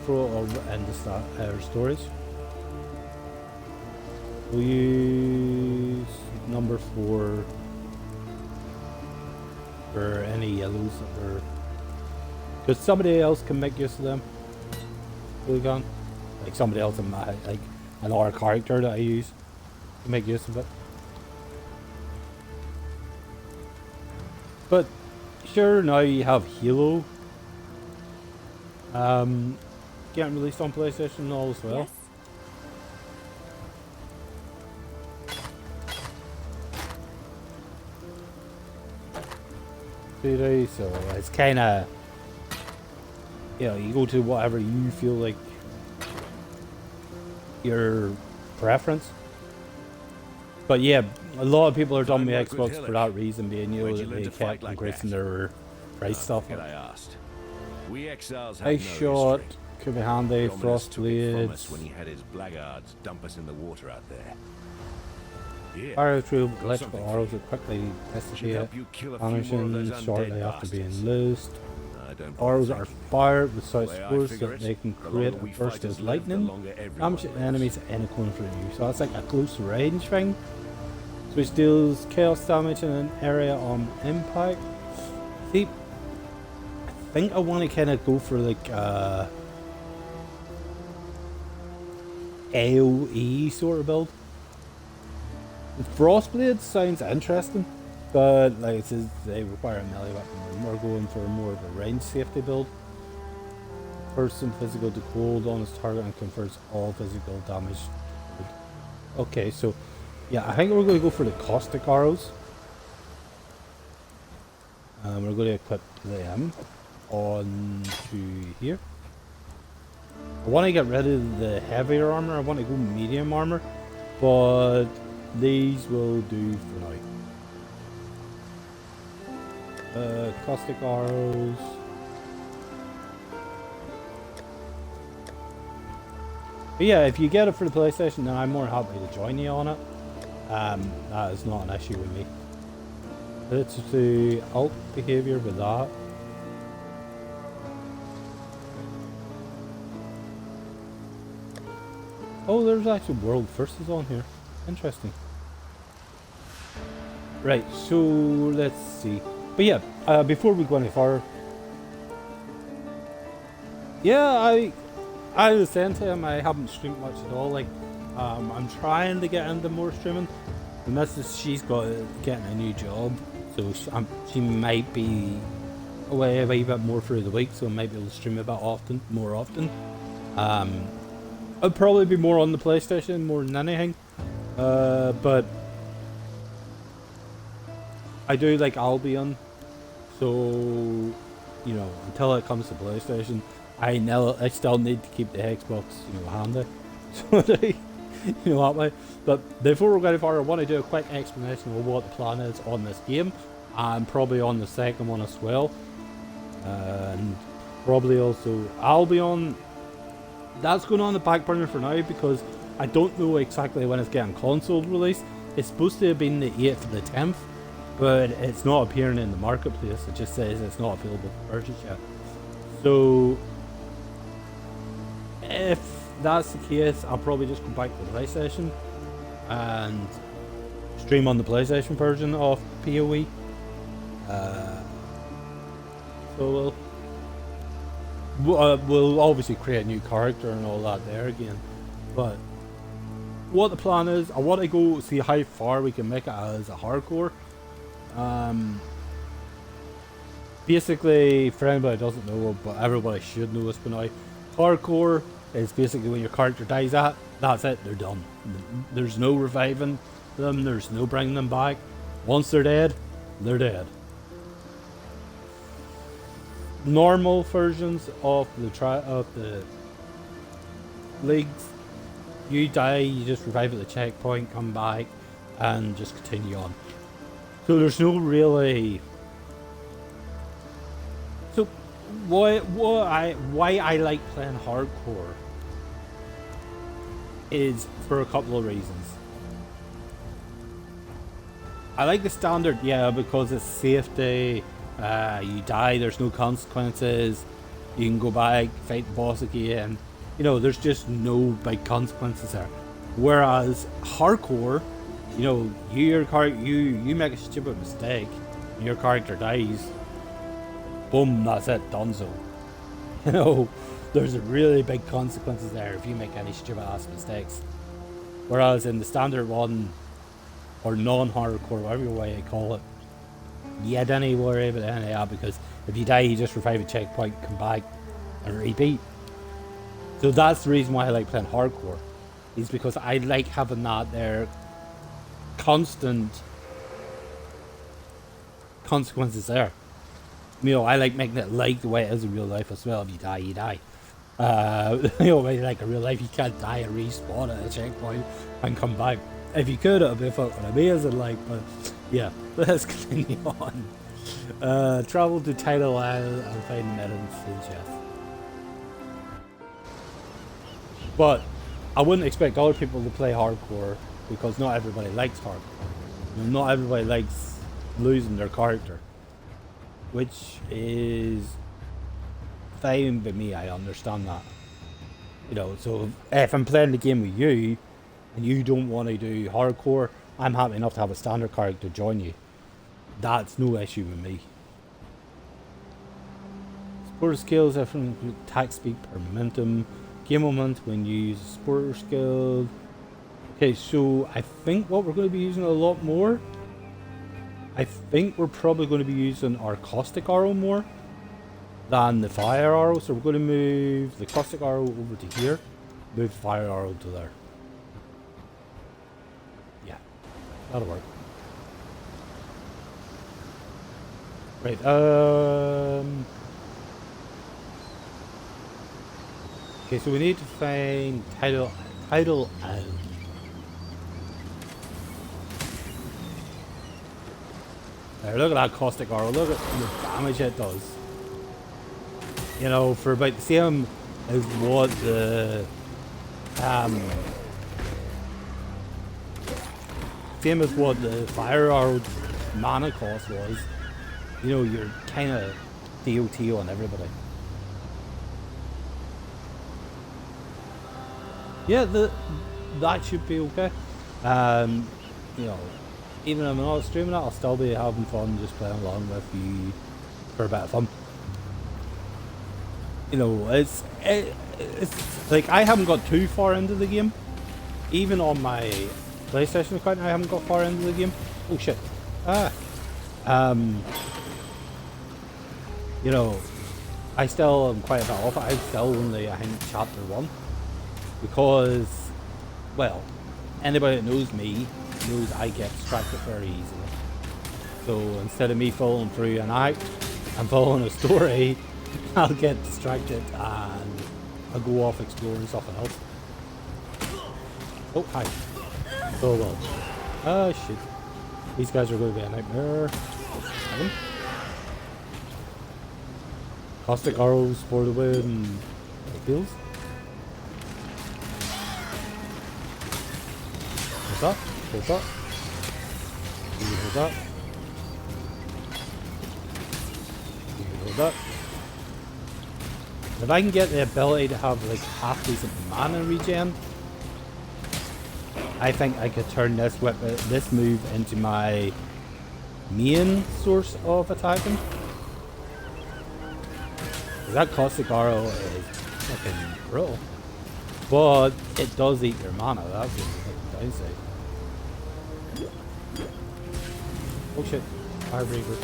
throw it all into storage. We'll use number 4 for any yellows that were... Because somebody else can make use of them. Really gone. Like somebody else in my, like another character that I use to make use of it. But sure, now you have Halo getting released on PlayStation and all as well. Yes. So it's kind of, you know, you go to whatever you feel like your preference. But yeah, a lot of people are done with Xbox for that reason, being, you know, that they kept increasing their price stuff. We exiles Ice shot, could be handy, frost from blades. us when he had his blackguards dump us in the water out there. Yeah. Fire through electrical arrows that quickly dissipate, vanishing shortly after being loosed. Arrows are fired with such force that they can create a burst of lightning, damaging enemies at any corner for you. So that's like a close range thing, which deals chaos damage in an area on impact. See, I think I want to kind of go for like AoE sort of build. The Frostblade sounds interesting, but like it says, they require a melee weapon. We're going for more of a range safety build. Person physical to cold on his target and confers all physical damage. Okay, so yeah, I think we're going to go for the caustic arrows. We're going to equip them onto here. I want to get rid of the heavier armor. I want to go medium armor, but these will do for now. Caustic arrows. But yeah, if you get it for the PlayStation, then I'm more happy to join you on it. That is not an issue with me. Let's do alt behavior with that. Oh, there's actually world firsts on here. Interesting. Right, so let's see. But yeah, before we go any further, yeah, I was saying to him I haven't streamed much at all. Like, I'm trying to get into more streaming. The missus, she's getting a new job, so she might be away a wee bit more through the week, so I might be able to stream a bit more often. I'd probably be more on the PlayStation more than anything, but I do like Albion, so you know, until it comes to PlayStation, I still need to keep the Xbox, you know, handy, so they, you know, that way. But before we go any further, I want to do a quick explanation of what the plan is on this game, and probably on the second one as well, and probably also Albion. That's going on the back burner for now because I don't know exactly when it's getting console released. It's supposed to have been the 8th or the 10th, but it's not appearing in the marketplace. It just says it's not available for purchase yet. So if that's the case, I'll probably just go back to the PlayStation and stream on the PlayStation version of PoE. So we'll obviously create a new character and all that there again, but what the plan is, I want to go see how far we can make it as a hardcore. Basically, for anybody who doesn't know, but everybody should know this by now, hardcore is basically when your character dies that's it, they're done. There's no reviving them, there's no bringing them back. Once they're dead, they're dead. Normal versions of the leagues, you die, you just revive at the checkpoint, come back, and just continue on. So there's no really. So why I like playing hardcore is for a couple of reasons. I like the standard, yeah, because it's safety. You die, there's no consequences. You can go back, fight the boss again. You know, there's just no big consequences there. Whereas hardcore, you know, you make a stupid mistake, and your character dies. Boom, that's it, donezo. You know, there's really big consequences there if you make any stupid ass mistakes. Whereas in the standard one, or non-hardcore, whatever way you call it, you don't worry about any of that, because if you die, you just revive a checkpoint, come back, and repeat. So that's the reason why I like playing hardcore, is because I like having that there constant consequences there. You know, I like making it like the way it is in real life as well. If you die, you die. You know, like in real life, you can't die and respawn at a checkpoint and come back. If you could, it would be fucking amazing, like, but yeah, let's continue on. Travel to Tidal Isle and find Merlin's chest. But I wouldn't expect other people to play hardcore, because not everybody likes hardcore. You know, not everybody likes losing their character, which is fine by me. I understand that. You know, so if I'm playing the game with you and you don't want to do hardcore, I'm happy enough to have a standard character join you. That's no issue with me. Supporter skills different attack speed per momentum. Game moment when you use a supporter skill. Okay, so I think what we're going to be using a lot more, I think we're probably going to be using our caustic arrow more than the fire arrow. So we're going to move the caustic arrow over to here, move the fire arrow to there. Yeah, that'll work. Right, okay, so we need to find Tidal Isle. There, look at that caustic arrow, look at the damage it does. You know, for about the same as what the same as what the fire arrow mana cost was, you know, you're kinda DOT on everybody. Yeah, that should be okay. You know, even if I'm not streaming it, I'll still be having fun just playing along with you for a bit of fun. You know, it's like I haven't got too far into the game. Even on my PlayStation account, I haven't got far into the game. Oh shit. You know, I still am quite a bit off it. I'm still only, I think, chapter 1. Because, well, anybody that knows me knows I get distracted very easily. So instead of me following through an act and following a story, I'll get distracted and I'll go off exploring something else. Oh, hi. Oh well. Oh shit. These guys are going to be a nightmare. Caustic arrows for the win. Kills. What's up? What's up? What's up? What's up? If I can get the ability to have like half decent mana regen, I think I could turn this weapon, this move into my main source of attacking. That caustic arrow is fucking brutal, but it does eat your mana. That's the downside. Oh shit! Firebreaker.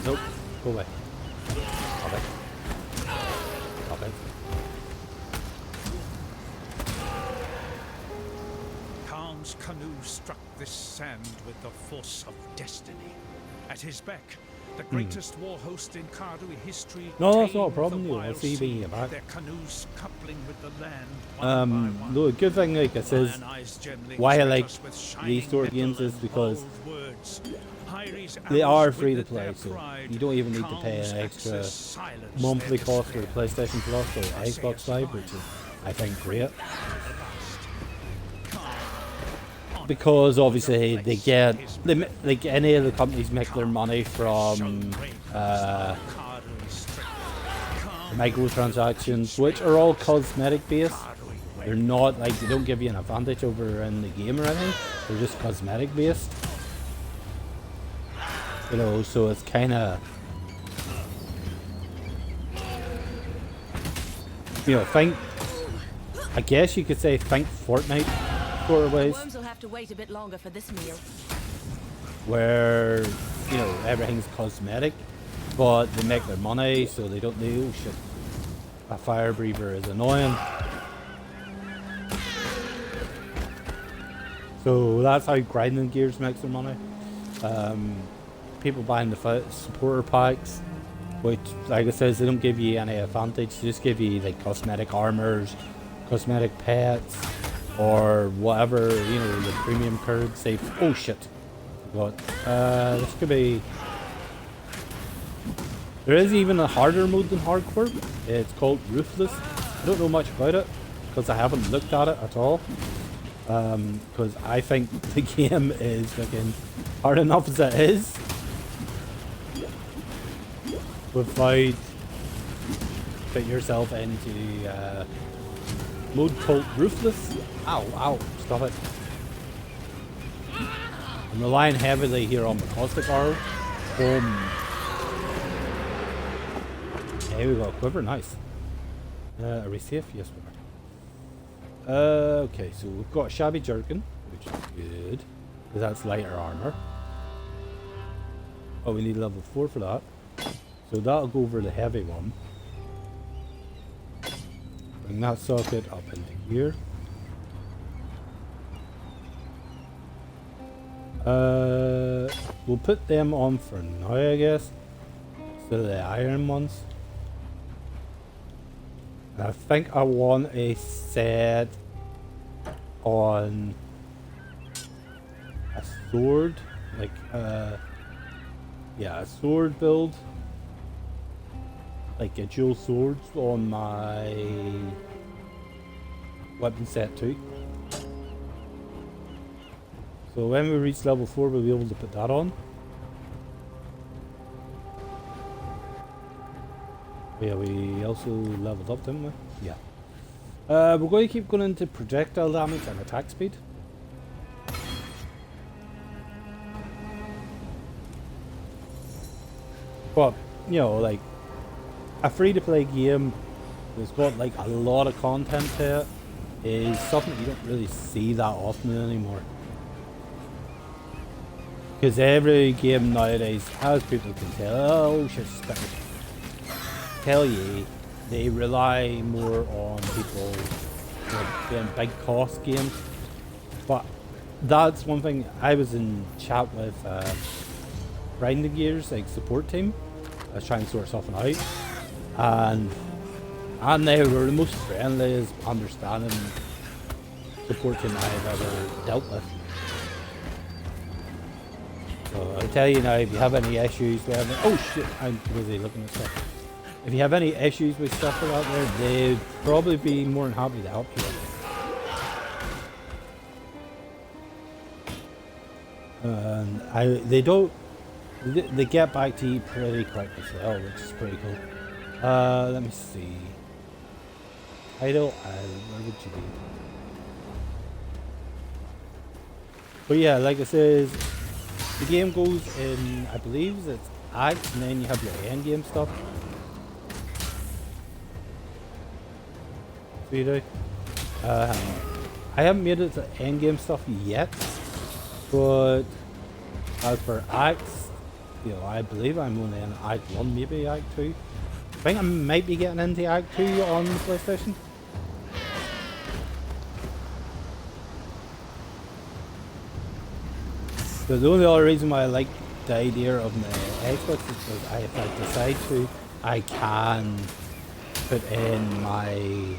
Nope. Go away. Stop it. Stop it. Khan's canoe struck this sand with the force of destiny. At his beck, the greatest war host in Karui history. No, that's not a problem. I'll see you being back. Their canoes coupling with the land. No, good thing, like I says, why I like these sort of games is because they are free to play, so you don't even need to pay an extra monthly cost for the PlayStation Plus or Xbox Live, which is, I think, great. Because obviously they get, like any of the companies make their money from microtransactions, which are all cosmetic based. They're not like, they don't give you an advantage over in the game or anything. They're just cosmetic based. You know, so it's kind of, you know, I guess you could say think Fortnite sort of ways. Worms will have to wait a bit longer for this meal. Where, you know, everything's cosmetic, but they make their money, so they don't do, oh shit, a fire breather is annoying. So that's how Grinding Gears makes their money. People buying the supporter packs, which, like I said, they don't give you any advantage. They just give you like cosmetic armors, cosmetic pets, or whatever, you know, the premium cards. Say, oh shit, what? This could be. There is even a harder mode than hardcore. It's called Ruthless. I don't know much about it because I haven't looked at it at all. Because I think the game is fucking hard enough as it is. Without put yourself into mode called Ruthless. Ow, ow, stop it. I'm relying heavily here on the caustic arrow. Boom. Hey, we got a quiver, nice. Are we safe? Yes, we are. Okay, so we've got a Shabby Jerkin, which is good, because that's lighter armor. Oh, we need level 4 for that. So that'll go over the heavy one. Bring that socket up into here. We'll put them on for now, I guess. So the iron ones. I think I want a set on a sword, like yeah, a sword build, like a dual swords on my weapon set 2. So when we reach level 4, we'll be able to put that on. Yeah, we also leveled up, didn't we? Yeah. We're going to keep going into projectile damage and attack speed. But, you know, like, a free-to-play game that's got, like, a lot of content to it is something you don't really see that often anymore. Because every game nowadays, as people can tell, oh shit, tell you, they rely more on people doing big cost games. But that's one thing. I was in chat with Grinding Gears, like support team. I was trying to sort something out, and they were the most friendliest, understanding support team I've ever dealt with. So I'll tell you now, if you have any issues with anything, oh shit, I'm busy looking at stuff. If you have any issues with stuff out there, they'd probably be more than happy to help you. And they get back to you pretty quick as well, which is pretty cool. Let me see. Title, where would you be? But yeah, like I said, the game goes in, I believe it's acts, and then you have your end game stuff. So you do. I haven't made it to end game stuff yet, but as for acts, you know, I believe I'm only in Act 1, maybe Act 2. I think I might be getting into Act 2 on the PlayStation. But the only other reason why I like the idea of my Xbox is because if I decide to, I can put in my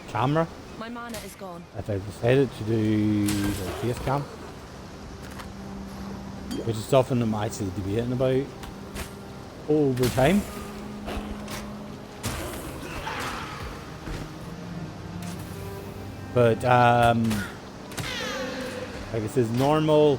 camera. My mana is gone. If I decided to do the face cam, which is something I'm actually debating about over time. But like it says, normal